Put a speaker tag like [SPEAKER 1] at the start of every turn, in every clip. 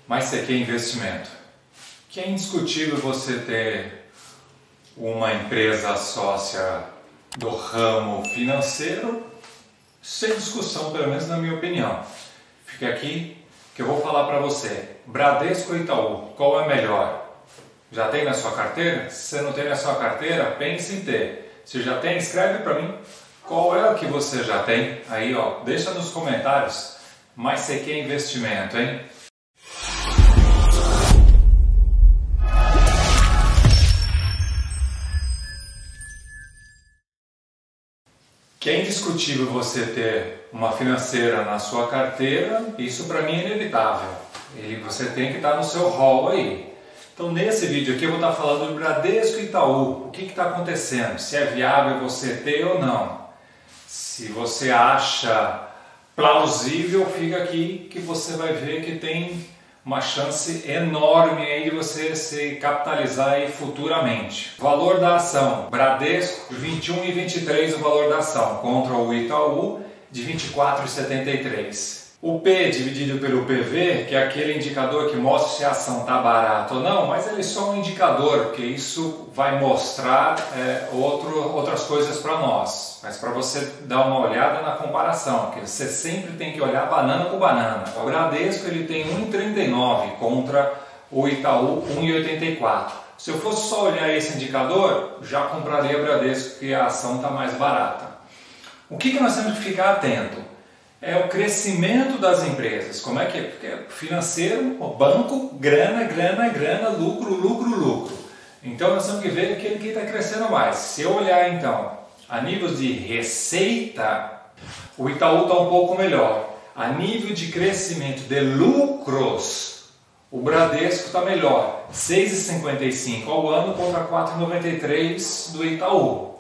[SPEAKER 1] Mas isso aqui é investimento. Que é indiscutível você ter uma empresa sócia do ramo financeiro, sem discussão, pelo menos na minha opinião. Fica aqui que eu vou falar para você. Bradesco ou Itaú, qual é melhor? Já tem na sua carteira? Se você não tem na sua carteira, pense em ter. Se já tem, escreve para mim qual é o que você já tem. Aí, ó, deixa nos comentários. Mas isso aqui é investimento, hein? Que é indiscutível você ter uma financeira na sua carteira, isso para mim é inevitável. Você tem que estar no seu hall aí. Então nesse vídeo aqui eu vou estar falando do Bradesco e Itaú. O que está acontecendo? Se é viável você ter ou não. Se você acha plausível, fica aqui que você vai ver que tem uma chance enorme aí de você se capitalizar aí futuramente. Valor da ação, Bradesco 21,23 o valor da ação, contra o Itaú de 24,73. O P dividido pelo PV, que é aquele indicador que mostra se a ação está barata ou não, mas ele é só um indicador, porque isso vai mostrar outras coisas para nós. Mas para você dar uma olhada na comparação, porque você sempre tem que olhar banana com banana. O Bradesco ele tem 1,39 contra o Itaú 1,84. Se eu fosse só olhar esse indicador, já compraria Bradesco, porque a ação está mais barata. O que nós temos que ficar atento? É o crescimento das empresas. Como é que é? Porque é financeiro, o banco, grana, lucro, lucro. Então nós temos que ver aquele que está crescendo mais. Se eu olhar então a nível de receita, o Itaú está um pouco melhor. A nível de crescimento de lucros, o Bradesco está melhor. 6,55 ao ano contra 4,93 do Itaú.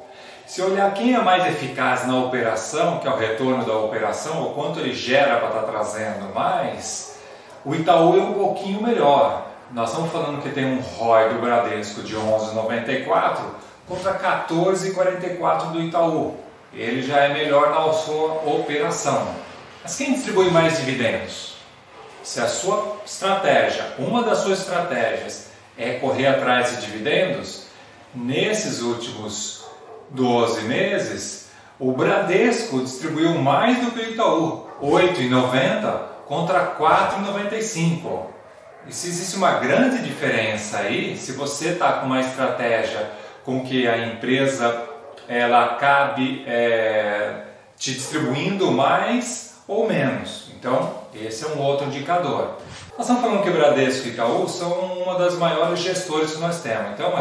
[SPEAKER 1] Se olhar quem é mais eficaz na operação, que é o retorno da operação, o quanto ele gera para estar trazendo mais, o Itaú é um pouquinho melhor. Nós estamos falando que tem um ROI do Bradesco de 11,94 contra 14,44 do Itaú. Ele já é melhor na sua operação. Mas quem distribui mais dividendos? Se a sua estratégia, uma das suas estratégias é correr atrás de dividendos, nesses últimos 12 meses, o Bradesco distribuiu mais do que o Itaú, 8,90 contra 4,95. E se existe uma grande diferença aí, se você está com uma estratégia com que a empresa ela acabe te distribuindo mais ou menos. Então, esse é um outro indicador. Nós estamos falando que o Bradesco e Itaú são uma das maiores gestores que nós temos. Então,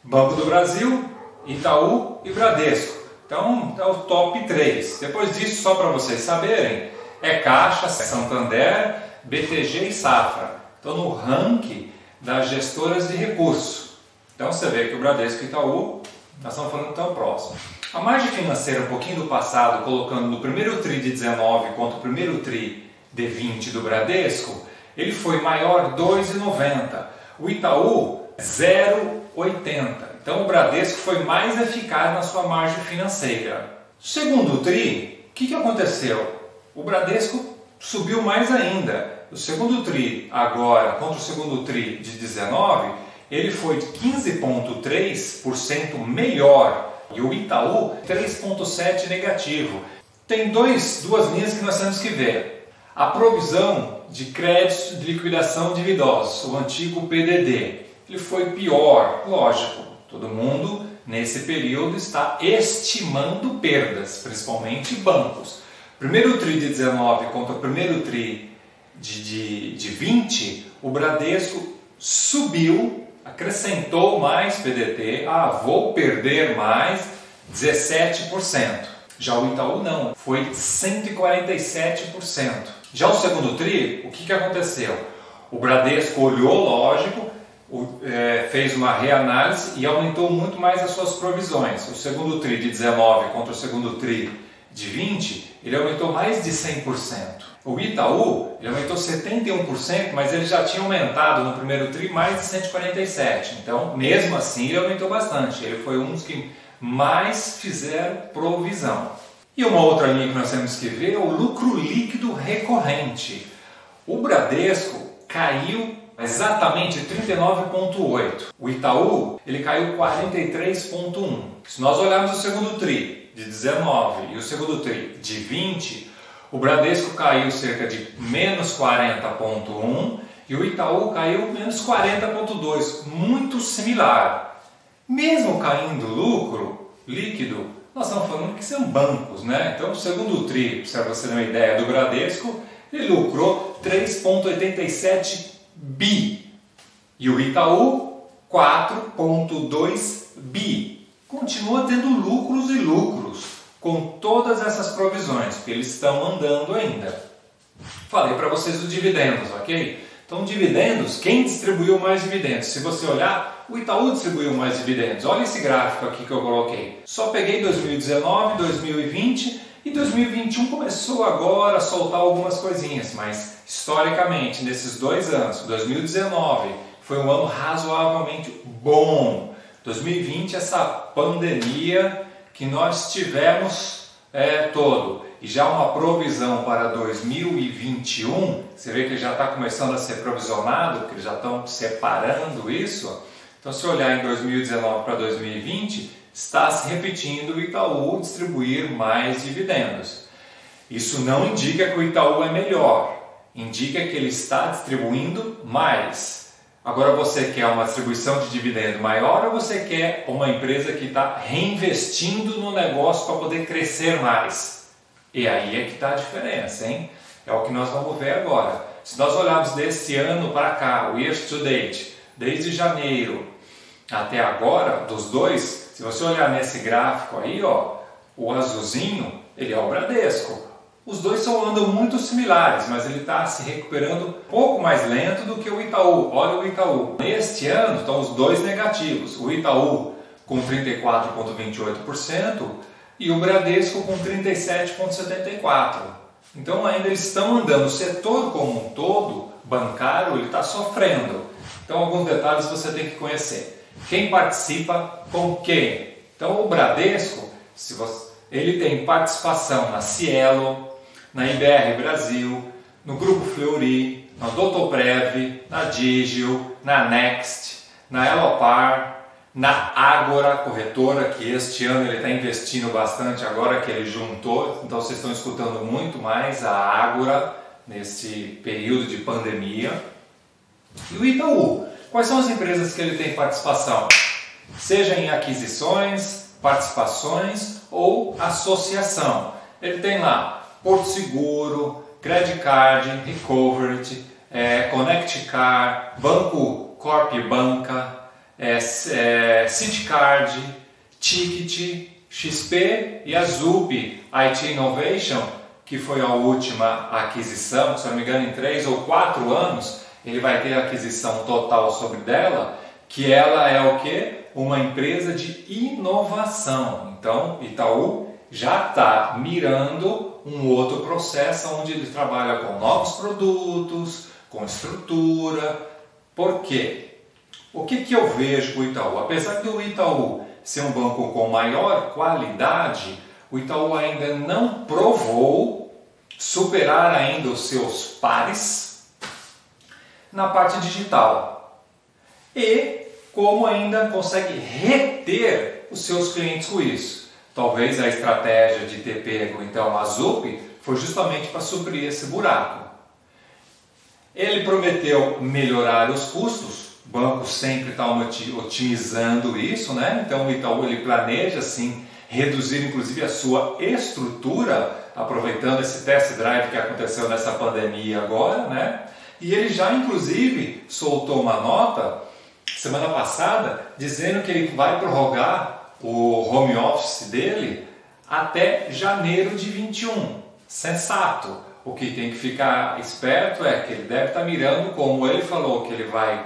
[SPEAKER 1] Banco do Brasil, Itaú e Bradesco. Então é o top 3. Depois disso, só para vocês saberem, é Caixa, Santander, BTG e Safra. Então no ranking das gestoras de recursos. Então você vê que o Bradesco e Itaú, nós estamos falando tão próximo. A margem financeira, um pouquinho do passado, colocando no primeiro TRI de 19 contra o primeiro TRI de 20 do Bradesco, ele foi maior 2,90. O Itaú 0,80. Então o Bradesco foi mais eficaz na sua margem financeira. Segundo o TRI, o que aconteceu? O Bradesco subiu mais ainda. O segundo TRI agora, contra o segundo TRI de 19, ele foi de 15,3% melhor. E o Itaú 3,7% negativo. Tem duas linhas que nós temos que ver. A provisão de créditos de liquidação de idosos, o antigo PDD, ele foi pior, lógico. Todo mundo, nesse período, está estimando perdas, principalmente bancos. Primeiro TRI de 19 contra o primeiro TRI de 20, o Bradesco subiu, acrescentou mais PDT, vou perder mais, 17%. Já o Itaú não, foi 147%. Já o segundo TRI, o que aconteceu? O Bradesco olhou, lógico, fez uma reanálise e aumentou muito mais as suas provisões. O segundo TRI de 19 contra o segundo TRI de 20, ele aumentou mais de 100%. O Itaú, ele aumentou 71%, mas ele já tinha aumentado no primeiro TRI mais de 147%. Então, mesmo assim, ele aumentou bastante. Ele foi um dos que mais fizeram provisão. E uma outra linha que nós temos que ver é o lucro líquido recorrente. O Bradesco, caiu exatamente 39,8. O Itaú, ele caiu 43,1. Se nós olharmos o segundo TRI de 19 e o segundo TRI de 20, o Bradesco caiu cerca de menos 40,1 e o Itaú caiu menos 40,2, muito similar. Mesmo caindo lucro líquido, nós estamos falando que são bancos, né? Então, o segundo TRI, para você ter uma ideia, do Bradesco, ele lucrou 3,87 bi e o Itaú 4,2 bi. Continua tendo lucros e lucros com todas essas provisões, porque eles estão andando ainda. Falei para vocês dos dividendos, ok? Então, dividendos, quem distribuiu mais dividendos? Se você olhar, o Itaú distribuiu mais dividendos. Olha esse gráfico aqui que eu coloquei. Só peguei 2019, 2020 e 2021 começou agora a soltar algumas coisinhas, mas historicamente, nesses 2 anos, 2019 foi um ano razoavelmente bom. 2020, essa pandemia que nós tivemos todo. E já uma provisão para 2021, você vê que já está começando a ser provisionado, porque já estão separando isso. Então, se olhar em 2019 para 2020, está se repetindo o Itaú distribuir mais dividendos. Isso não indica que o Itaú é melhor, indica que ele está distribuindo mais. Agora, você quer uma distribuição de dividendo maior ou você quer uma empresa que está reinvestindo no negócio para poder crescer mais? E aí é que está a diferença, hein? É o que nós vamos ver agora. Se nós olharmos desse ano para cá, o year to date, desde janeiro até agora, dos dois, se você olhar nesse gráfico aí, ó, o azulzinho, ele é o Bradesco. Os dois andam muito similares, mas ele está se recuperando um pouco mais lento do que o Itaú. Olha o Itaú. Neste ano estão os dois negativos. O Itaú com 34,28% e o Bradesco com 37,74%. Então ainda eles estão andando. O setor como um todo, bancário, ele está sofrendo. Então alguns detalhes você tem que conhecer. Quem participa com quem? Então o Bradesco, ele tem participação na Cielo, na IBR Brasil, no Grupo Fleury, na Doutorprev, na Digio, na Next, na Elopar, na Ágora Corretora, que este ano ele está investindo bastante agora que ele juntou, então vocês estão escutando muito mais a Ágora nesse período de pandemia. E o Itaú, quais são as empresas que ele tem participação? Seja em aquisições, participações ou associação. Ele tem lá Porto Seguro, Credit Card, Recovery, Connect Car, Banco Corp Banca, Citicard, Ticket, XP e a Zup IT Innovation, que foi a última aquisição, se não me engano em 3 ou 4 anos, ele vai ter a aquisição total sobre dela, que ela é o quê? Uma empresa de inovação. Então, Itaú já está mirando um outro processo onde ele trabalha com novos produtos, com estrutura. Por quê? O que eu vejo com o Itaú? Apesar do Itaú ser um banco com maior qualidade, o Itaú ainda não provou superar ainda os seus pares na parte digital. E como ainda consegue reter os seus clientes com isso. Talvez a estratégia de ter pego então a Zup foi justamente para suprir esse buraco. Ele prometeu melhorar os custos, o banco sempre está otimizando isso, né? Então o Itaú ele planeja sim reduzir inclusive a sua estrutura, aproveitando esse test drive que aconteceu nessa pandemia agora, né? E ele já inclusive soltou uma nota semana passada dizendo que ele vai prorrogar o home office dele até janeiro de 21. Sensato. O que tem que ficar esperto é que ele deve estar mirando, como ele falou que ele vai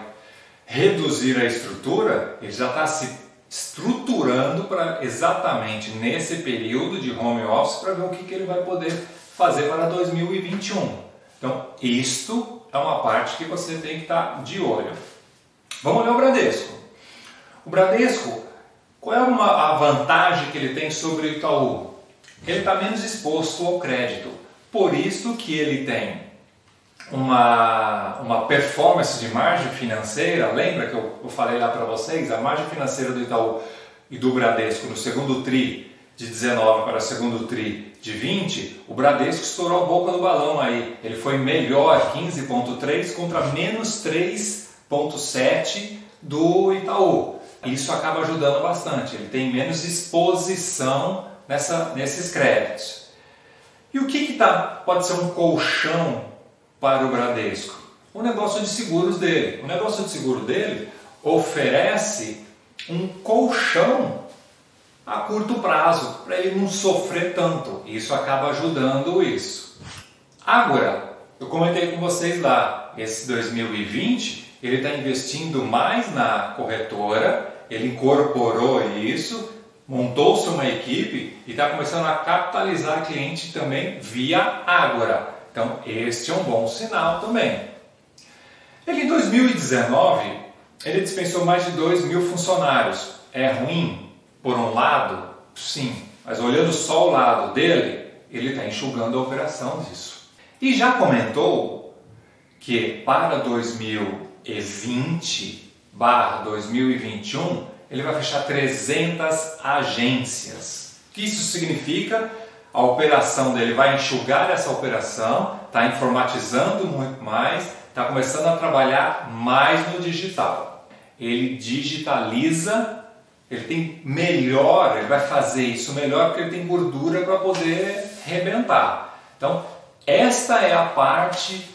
[SPEAKER 1] reduzir a estrutura, ele já está se estruturando para exatamente nesse período de home office para ver o que ele vai poder fazer para 2021. Então, isto é uma parte que você tem que estar de olho. Vamos olhar o Bradesco. O Bradesco, qual é a vantagem que ele tem sobre o Itaú? Ele está menos exposto ao crédito. Por isso que ele tem uma performance de margem financeira. Lembra que eu falei lá para vocês? A margem financeira do Itaú e do Bradesco no segundo TRI de 19 para o segundo TRI de 20, o Bradesco estourou a boca do balão aí. Ele foi melhor, 15,3 contra menos 3,7 do Itaú. Isso acaba ajudando bastante, ele tem menos exposição nesses créditos. E o que pode ser um colchão para o Bradesco? O negócio de seguros dele. O negócio de seguro dele oferece um colchão a curto prazo, para ele não sofrer tanto. Isso acaba ajudando isso. Agora, eu comentei com vocês lá, esse 2020, ele está investindo mais na corretora, ele incorporou isso, montou-se uma equipe e está começando a capitalizar cliente também via Ágora. Então, este é um bom sinal também. Ele, em 2019, ele dispensou mais de 2.000 funcionários. É ruim? Por um lado, sim, mas olhando só o lado dele, ele está enxugando a operação disso. E já comentou que para 2020/2021 ele vai fechar 300 agências. O que isso significa? A operação dele vai enxugar essa operação, está informatizando muito mais, está começando a trabalhar mais no digital. Ele digitaliza. Ele tem melhor, ele vai fazer isso melhor porque ele tem gordura para poder rebentar. Então, esta é a parte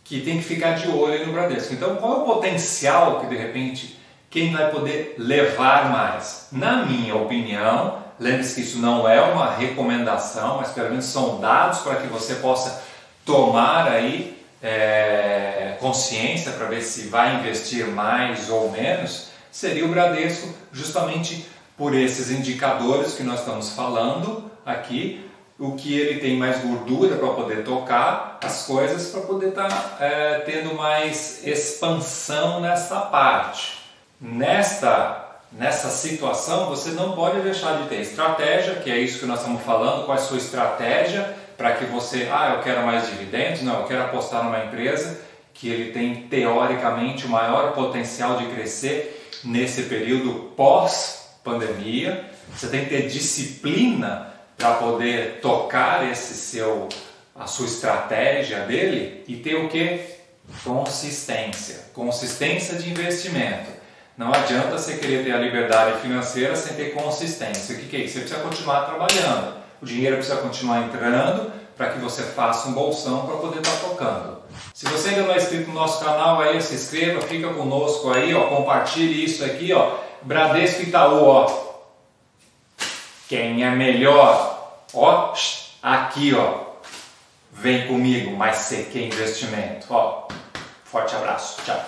[SPEAKER 1] que tem que ficar de olho aí no Bradesco. Então, qual é o potencial que, de repente, quem vai poder levar mais? Na minha opinião, lembre-se que isso não é uma recomendação, mas pelo menos são dados para que você possa tomar aí consciência para ver se vai investir mais ou menos. Seria o Bradesco, justamente por esses indicadores que nós estamos falando aqui, o que ele tem mais gordura para poder tocar as coisas, para poder estar tendo mais expansão nessa parte. Nessa situação, você não pode deixar de ter estratégia, que é isso que nós estamos falando, qual é a sua estratégia para que você, eu quero mais dividendos, não, eu quero apostar numa empresa que ele tem teoricamente o maior potencial de crescer nesse período pós-pandemia. Você tem que ter disciplina para poder tocar a sua estratégia dele e ter o que? Consistência de investimento. Não adianta você querer ter a liberdade financeira sem ter consistência. O que é isso? Você precisa continuar trabalhando. O dinheiro precisa continuar entrando para que você faça um bolsão para poder estar tocando. Se você ainda não é inscrito no nosso canal, aí se inscreva, fica conosco aí, compartilhe isso aqui, Bradesco e Itaú, quem é melhor, aqui, vem comigo, mais CQ Investimento, forte abraço, tchau.